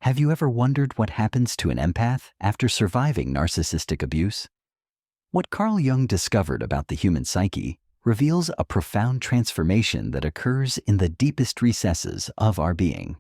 Have you ever wondered what happens to an empath after surviving narcissistic abuse? What Carl Jung discovered about the human psyche reveals a profound transformation that occurs in the deepest recesses of our being.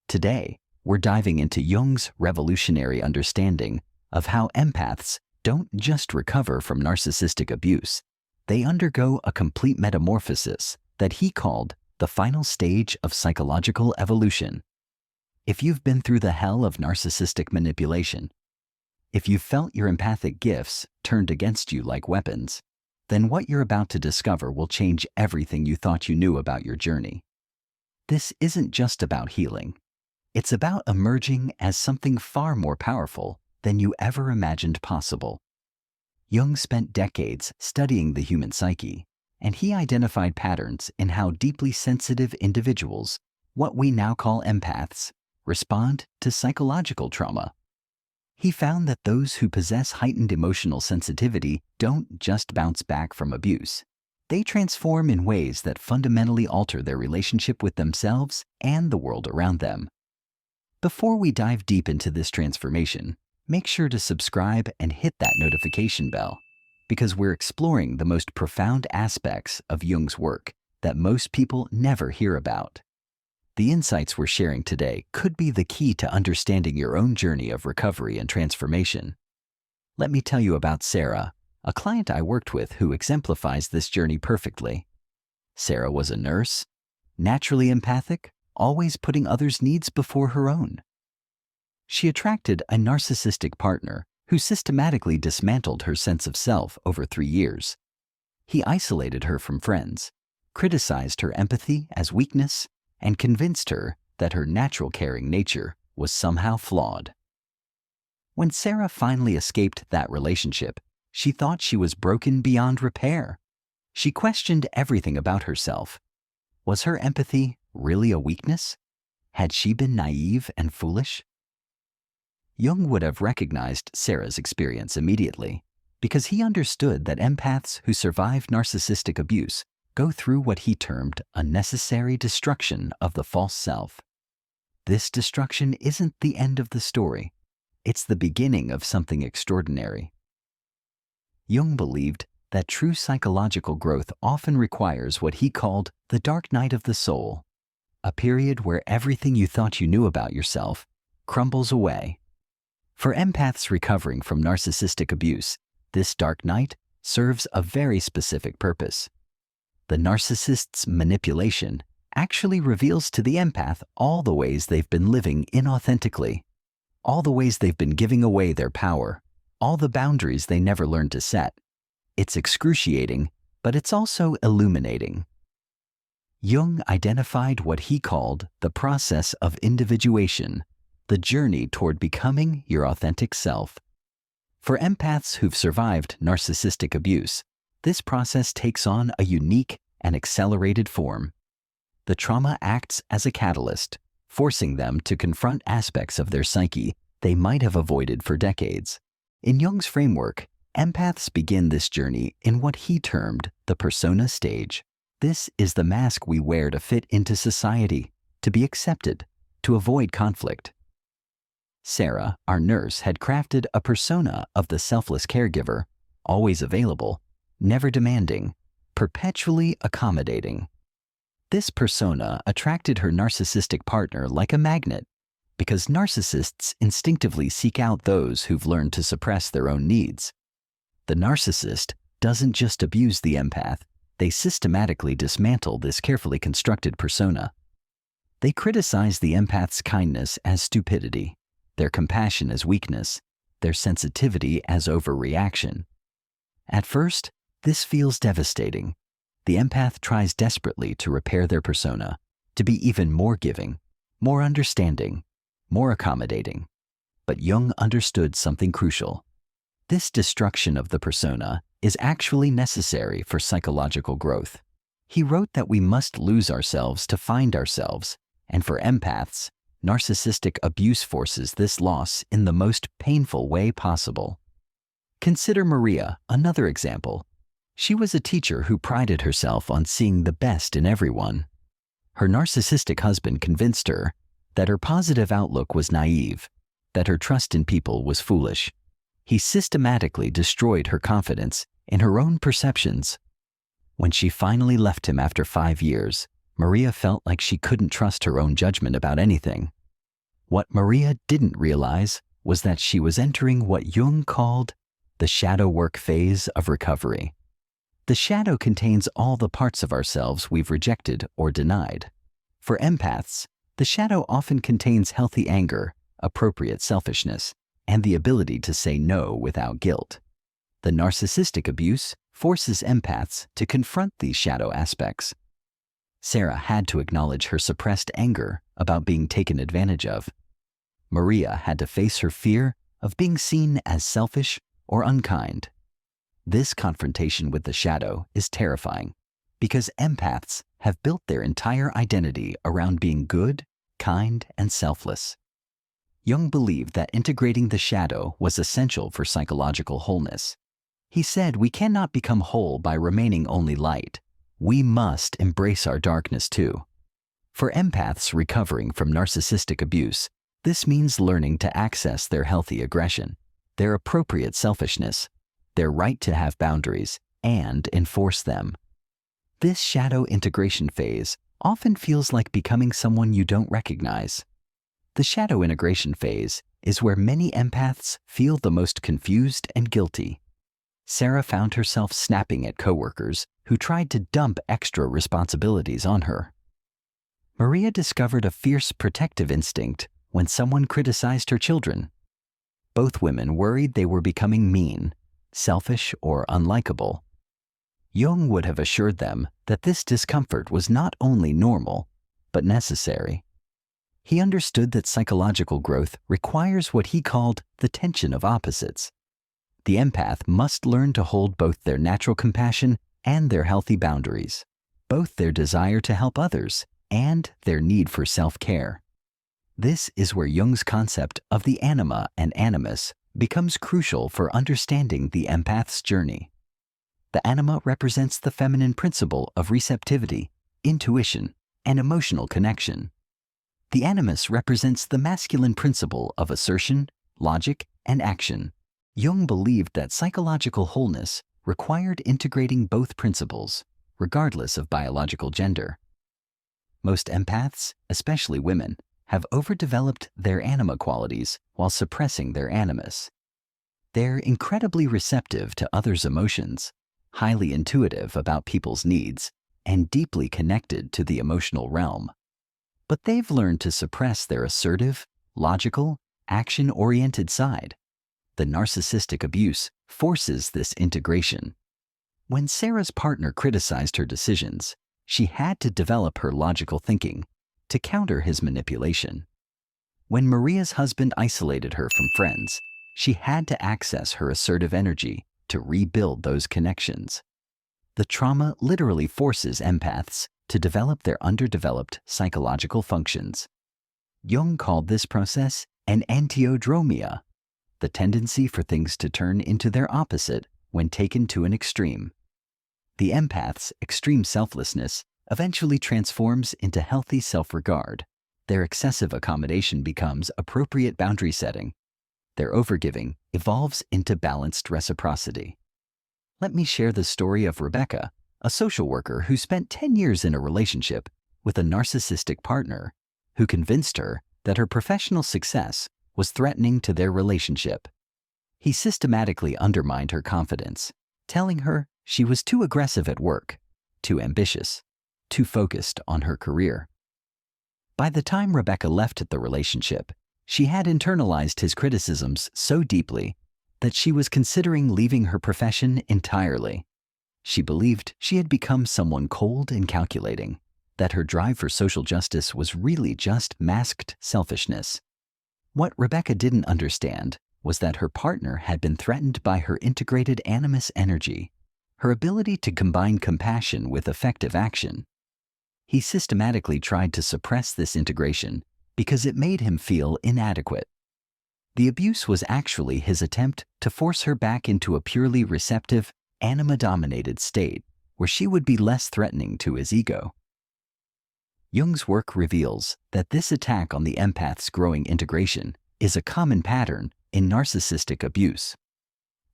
Today, we're diving into Jung's revolutionary understanding of how empaths don't just recover from narcissistic abuse, they undergo a complete metamorphosis that he called the final stage of psychological evolution. If you've been through the hell of narcissistic manipulation, if you've felt your empathic gifts turned against you like weapons, then what you're about to discover will change everything you thought you knew about your journey. This isn't just about healing. It's about emerging as something far more powerful than you ever imagined possible. Jung spent decades studying the human psyche, and he identified patterns in how deeply sensitive individuals, what we now call empaths, respond to psychological trauma. He found that those who possess heightened emotional sensitivity don't just bounce back from abuse. They transform in ways that fundamentally alter their relationship with themselves and the world around them. Before we dive deep into this transformation, make sure to subscribe and hit that notification bell, because we're exploring the most profound aspects of Jung's work that most people never hear about. The insights we're sharing today could be the key to understanding your own journey of recovery and transformation. Let me tell you about Sarah, a client I worked with who exemplifies this journey perfectly. Sarah was a nurse, naturally empathic, always putting others' needs before her own. She attracted a narcissistic partner who systematically dismantled her sense of self over 3 years. He isolated her from friends, criticized her empathy as weakness, and convinced her that her natural caring nature was somehow flawed. When Sarah finally escaped that relationship, she thought she was broken beyond repair. She questioned everything about herself. Was her empathy really a weakness? Had she been naive and foolish? Jung would have recognized Sarah's experience immediately because he understood that empaths who survive narcissistic abuse go through what he termed a necessary destruction of the false self. This destruction isn't the end of the story. It's the beginning of something extraordinary. Jung believed that true psychological growth often requires what he called the dark night of the soul, a period where everything you thought you knew about yourself crumbles away. For empaths recovering from narcissistic abuse, this dark night serves a very specific purpose. The narcissist's manipulation actually reveals to the empath all the ways they've been living inauthentically, all the ways they've been giving away their power, all the boundaries they never learned to set. It's excruciating, but it's also illuminating. Jung identified what he called the process of individuation, the journey toward becoming your authentic self. For empaths who've survived narcissistic abuse, this process takes on a unique and accelerated form. The trauma acts as a catalyst, forcing them to confront aspects of their psyche they might have avoided for decades. In Jung's framework, empaths begin this journey in what he termed the persona stage. This is the mask we wear to fit into society, to be accepted, to avoid conflict. Sarah, our nurse, had crafted a persona of the selfless caregiver, always available, never demanding, perpetually accommodating. This persona attracted her narcissistic partner like a magnet, because narcissists instinctively seek out those who've learned to suppress their own needs. The narcissist doesn't just abuse the empath, they systematically dismantle this carefully constructed persona. They criticize the empath's kindness as stupidity, their compassion as weakness, their sensitivity as overreaction. At first, this feels devastating. The empath tries desperately to repair their persona, to be even more giving, more understanding, more accommodating. But Jung understood something crucial. This destruction of the persona is actually necessary for psychological growth. He wrote that we must lose ourselves to find ourselves, and for empaths, narcissistic abuse forces this loss in the most painful way possible. Consider Maria, another example. She was a teacher who prided herself on seeing the best in everyone. Her narcissistic husband convinced her that her positive outlook was naive, that her trust in people was foolish. He systematically destroyed her confidence in her own perceptions. When she finally left him after 5 years, Maria felt like she couldn't trust her own judgment about anything. What Maria didn't realize was that she was entering what Jung called the shadow work phase of recovery. The shadow contains all the parts of ourselves we've rejected or denied. For empaths, the shadow often contains healthy anger, appropriate selfishness, and the ability to say no without guilt. The narcissistic abuse forces empaths to confront these shadow aspects. Sarah had to acknowledge her suppressed anger about being taken advantage of. Maria had to face her fear of being seen as selfish or unkind. This confrontation with the shadow is terrifying because empaths have built their entire identity around being good, kind, and selfless. Jung believed that integrating the shadow was essential for psychological wholeness. He said we cannot become whole by remaining only light. We must embrace our darkness too. For empaths recovering from narcissistic abuse, this means learning to access their healthy aggression, their appropriate selfishness, their right to have boundaries, and enforce them. This shadow integration phase often feels like becoming someone you don't recognize. The shadow integration phase is where many empaths feel the most confused and guilty. Sarah found herself snapping at coworkers who tried to dump extra responsibilities on her. Maria discovered a fierce protective instinct when someone criticized her children. Both women worried they were becoming mean, selfish, or unlikable. Jung would have assured them that this discomfort was not only normal, but necessary. He understood that psychological growth requires what he called the tension of opposites. The empath must learn to hold both their natural compassion and their healthy boundaries, both their desire to help others and their need for self-care. This is where Jung's concept of the anima and animus becomes crucial for understanding the empath's journey. The anima represents the feminine principle of receptivity, intuition, and emotional connection. The animus represents the masculine principle of assertion, logic, and action. Jung believed that psychological wholeness required integrating both principles, regardless of biological gender. Most empaths, especially women, have overdeveloped their anima qualities while suppressing their animus. They're incredibly receptive to others' emotions, highly intuitive about people's needs, and deeply connected to the emotional realm. But they've learned to suppress their assertive, logical, action-oriented side. The narcissistic abuse forces this integration. When Sarah's partner criticized her decisions, she had to develop her logical thinking to counter his manipulation. When Maria's husband isolated her from friends, she had to access her assertive energy to rebuild those connections. The trauma literally forces empaths to develop their underdeveloped psychological functions. Jung called this process an antiodromia, the tendency for things to turn into their opposite when taken to an extreme. The empath's extreme selflessness eventually transforms into healthy self-regard. Their excessive accommodation becomes appropriate boundary setting. Their overgiving evolves into balanced reciprocity. Let me share the story of Rebecca, a social worker who spent 10 years in a relationship with a narcissistic partner who convinced her that her professional success was threatening to their relationship. He systematically undermined her confidence, telling her she was too aggressive at work, too ambitious, too focused on her career. By the time Rebecca left the relationship, she had internalized his criticisms so deeply that she was considering leaving her profession entirely. She believed she had become someone cold and calculating, that her drive for social justice was really just masked selfishness. What Rebecca didn't understand was that her partner had been threatened by her integrated animus energy, her ability to combine compassion with effective action. He systematically tried to suppress this integration because it made him feel inadequate. The abuse was actually his attempt to force her back into a purely receptive, anima-dominated state where she would be less threatening to his ego. Jung's work reveals that this attack on the empath's growing integration is a common pattern in narcissistic abuse.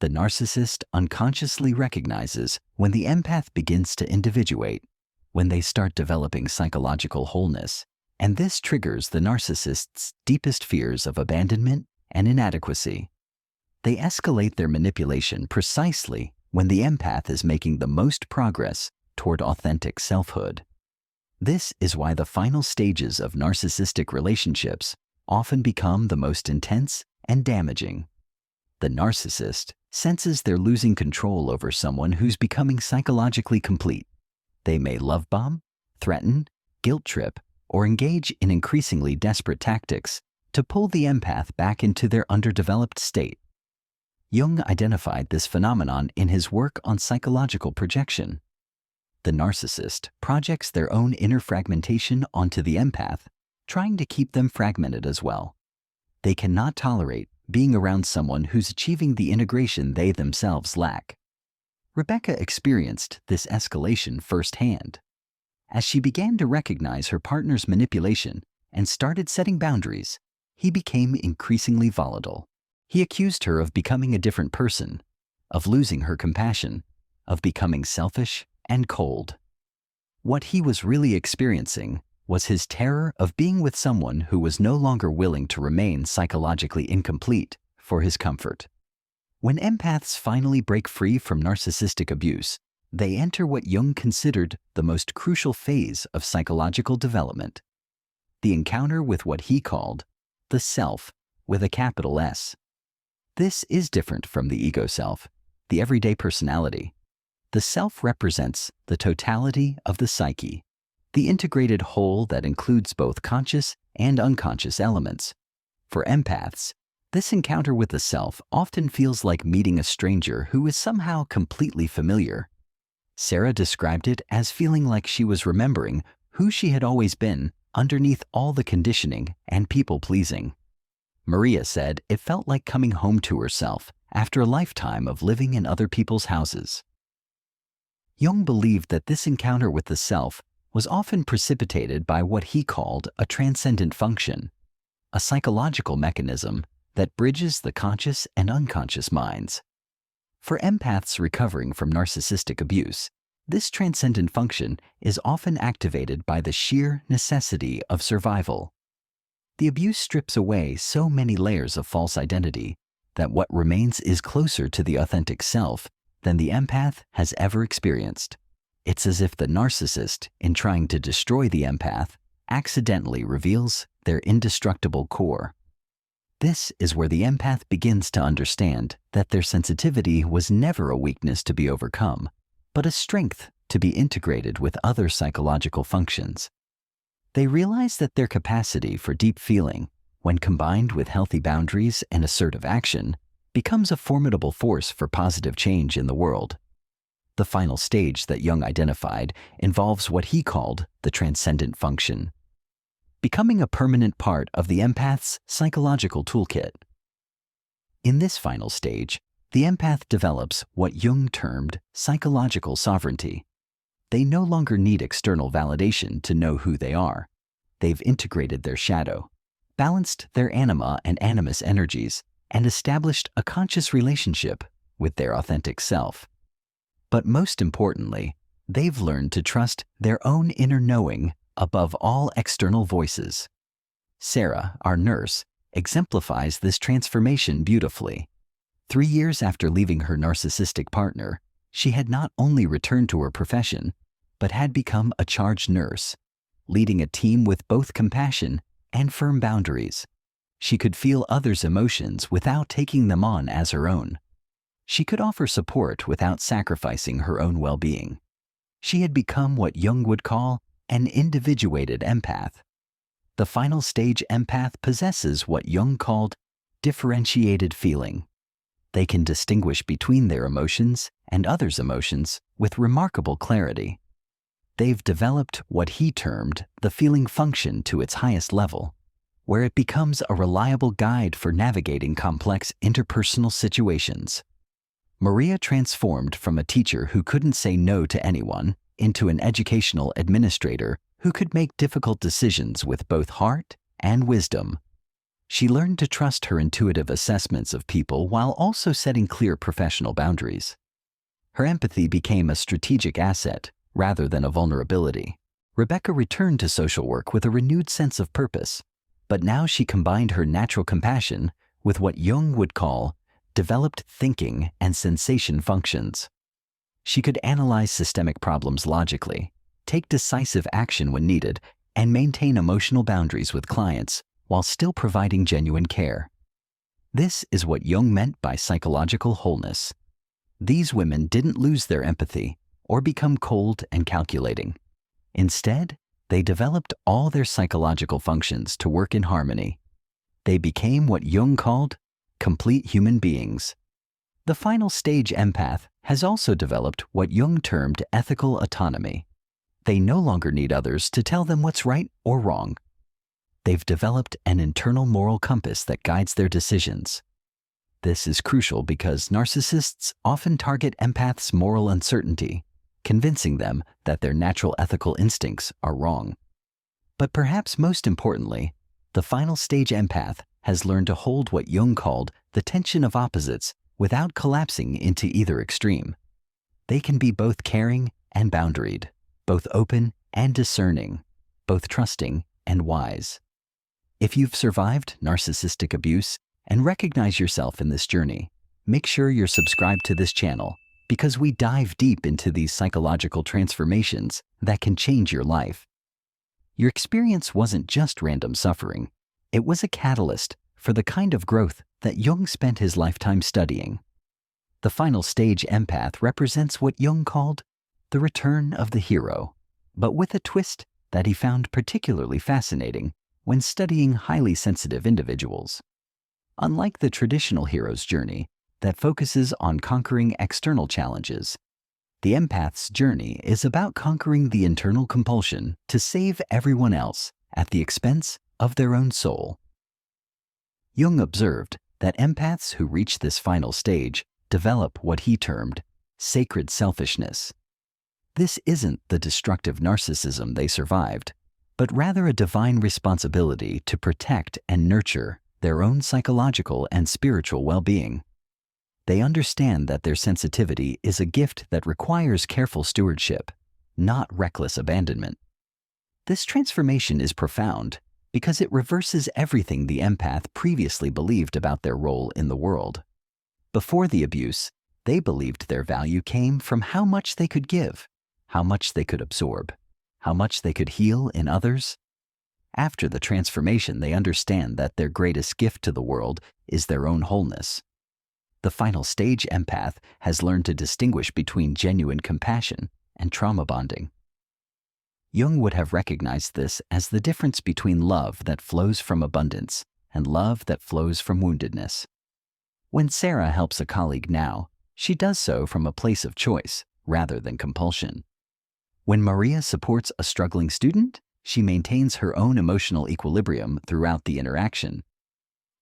The narcissist unconsciously recognizes when the empath begins to individuate, when they start developing psychological wholeness, and this triggers the narcissist's deepest fears of abandonment and inadequacy. They escalate their manipulation precisely when the empath is making the most progress toward authentic selfhood. This is why the final stages of narcissistic relationships often become the most intense and damaging. The narcissist senses they're losing control over someone who's becoming psychologically complete. They may love bomb, threaten, guilt trip, or engage in increasingly desperate tactics to pull the empath back into their underdeveloped state. Jung identified this phenomenon in his work on psychological projection. The narcissist projects their own inner fragmentation onto the empath, trying to keep them fragmented as well. They cannot tolerate being around someone who's achieving the integration they themselves lack. Rebecca experienced this escalation firsthand. As she began to recognize her partner's manipulation and started setting boundaries, he became increasingly volatile. He accused her of becoming a different person, of losing her compassion, of becoming selfish and cold. What he was really experiencing was his terror of being with someone who was no longer willing to remain psychologically incomplete for his comfort. When empaths finally break free from narcissistic abuse, they enter what Jung considered the most crucial phase of psychological development, the encounter with what he called the self with a capital S. This is different from the ego self, the everyday personality. The self represents the totality of the psyche, the integrated whole that includes both conscious and unconscious elements. For empaths, this encounter with the self often feels like meeting a stranger who is somehow completely familiar. Sarah described it as feeling like she was remembering who she had always been underneath all the conditioning and people-pleasing. Maria said it felt like coming home to herself after a lifetime of living in other people's houses. Jung believed that this encounter with the self was often precipitated by what he called a transcendent function, a psychological mechanism that bridges the conscious and unconscious minds. For empaths recovering from narcissistic abuse, this transcendent function is often activated by the sheer necessity of survival. The abuse strips away so many layers of false identity that what remains is closer to the authentic self than the empath has ever experienced. It's as if the narcissist, in trying to destroy the empath, accidentally reveals their indestructible core. This is where the empath begins to understand that their sensitivity was never a weakness to be overcome, but a strength to be integrated with other psychological functions. They realize that their capacity for deep feeling, when combined with healthy boundaries and assertive action, becomes a formidable force for positive change in the world. The final stage that Jung identified involves what he called the transcendent function, becoming a permanent part of the empath's psychological toolkit. In this final stage, the empath develops what Jung termed psychological sovereignty. They no longer need external validation to know who they are. They've integrated their shadow, balanced their anima and animus energies, and established a conscious relationship with their authentic self. But most importantly, they've learned to trust their own inner knowing above all external voices. Sarah, our nurse, exemplifies this transformation beautifully. 3 years after leaving her narcissistic partner, she had not only returned to her profession, but had become a charge nurse, leading a team with both compassion and firm boundaries. She could feel others' emotions without taking them on as her own. She could offer support without sacrificing her own well-being. She had become what Jung would call an individuated empath. The final stage empath possesses what Jung called differentiated feeling. They can distinguish between their emotions and others' emotions with remarkable clarity. They've developed what he termed the feeling function to its highest level, where it becomes a reliable guide for navigating complex interpersonal situations. Maria transformed from a teacher who couldn't say no to anyone into an educational administrator who could make difficult decisions with both heart and wisdom. She learned to trust her intuitive assessments of people while also setting clear professional boundaries. Her empathy became a strategic asset rather than a vulnerability. Rebecca returned to social work with a renewed sense of purpose, but now she combined her natural compassion with what Jung would call developed thinking and sensation functions. She could analyze systemic problems logically, take decisive action when needed, and maintain emotional boundaries with clients while still providing genuine care. This is what Jung meant by psychological wholeness. These women didn't lose their empathy or become cold and calculating. Instead, they developed all their psychological functions to work in harmony. They became what Jung called complete human beings. The final stage empath has also developed what Jung termed ethical autonomy. They no longer need others to tell them what's right or wrong. They've developed an internal moral compass that guides their decisions. This is crucial because narcissists often target empaths' moral uncertainty, convincing them that their natural ethical instincts are wrong. But perhaps most importantly, the final stage empath has learned to hold what Jung called the tension of opposites without collapsing into either extreme. They can be both caring and boundaried, both open and discerning, both trusting and wise. If you've survived narcissistic abuse and recognize yourself in this journey, make sure you're subscribed to this channel because we dive deep into these psychological transformations that can change your life. Your experience wasn't just random suffering. It was a catalyst for the kind of growth that Jung spent his lifetime studying. The final stage empath represents what Jung called the return of the hero, but with a twist that he found particularly fascinating when studying highly sensitive individuals. Unlike the traditional hero's journey that focuses on conquering external challenges, the empath's journey is about conquering the internal compulsion to save everyone else at the expense of their own soul. Jung observed that empaths who reach this final stage develop what he termed sacred selfishness. This isn't the destructive narcissism they survived, but rather a divine responsibility to protect and nurture their own psychological and spiritual well-being. They understand that their sensitivity is a gift that requires careful stewardship, not reckless abandonment. This transformation is profound because it reverses everything the empath previously believed about their role in the world. Before the abuse, they believed their value came from how much they could give, how much they could absorb, how much they could heal in others. After the transformation, they understand that their greatest gift to the world is their own wholeness. The final stage empath has learned to distinguish between genuine compassion and trauma bonding. Jung would have recognized this as the difference between love that flows from abundance and love that flows from woundedness. When Sarah helps a colleague now, she does so from a place of choice rather than compulsion. When Maria supports a struggling student, she maintains her own emotional equilibrium throughout the interaction.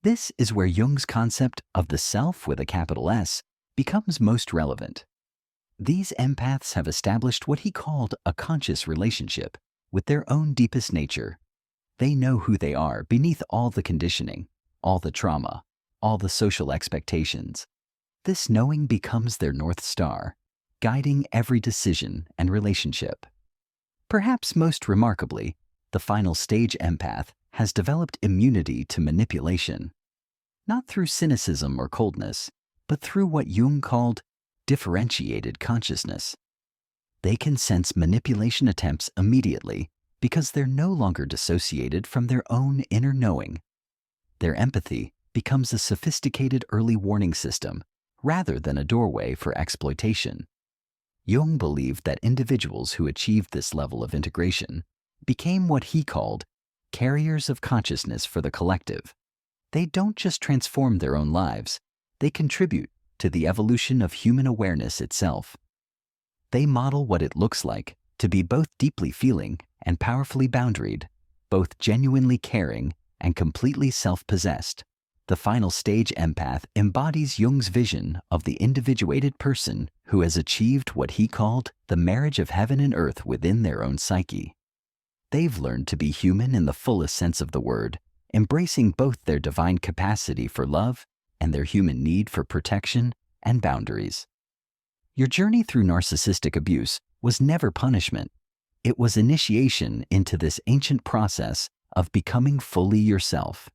This is where Jung's concept of the self with a capital S becomes most relevant. These empaths have established what he called a conscious relationship with their own deepest nature. They know who they are beneath all the conditioning, all the trauma, all the social expectations. This knowing becomes their North Star, guiding every decision and relationship. Perhaps most remarkably, the final stage empath has developed immunity to manipulation, not through cynicism or coldness, but through what Jung called differentiated consciousness. They can sense manipulation attempts immediately because they're no longer dissociated from their own inner knowing. Their empathy becomes a sophisticated early warning system rather than a doorway for exploitation. Jung believed that individuals who achieved this level of integration became what he called carriers of consciousness for the collective. They don't just transform their own lives, they contribute to the evolution of human awareness itself. They model what it looks like to be both deeply feeling and powerfully boundaried, both genuinely caring and completely self-possessed. The final stage empath embodies Jung's vision of the individuated person who has achieved what he called the marriage of heaven and earth within their own psyche. They've learned to be human in the fullest sense of the word, embracing both their divine capacity for love and their human need for protection and boundaries. Your journey through narcissistic abuse was never punishment. It was initiation into this ancient process of becoming fully yourself.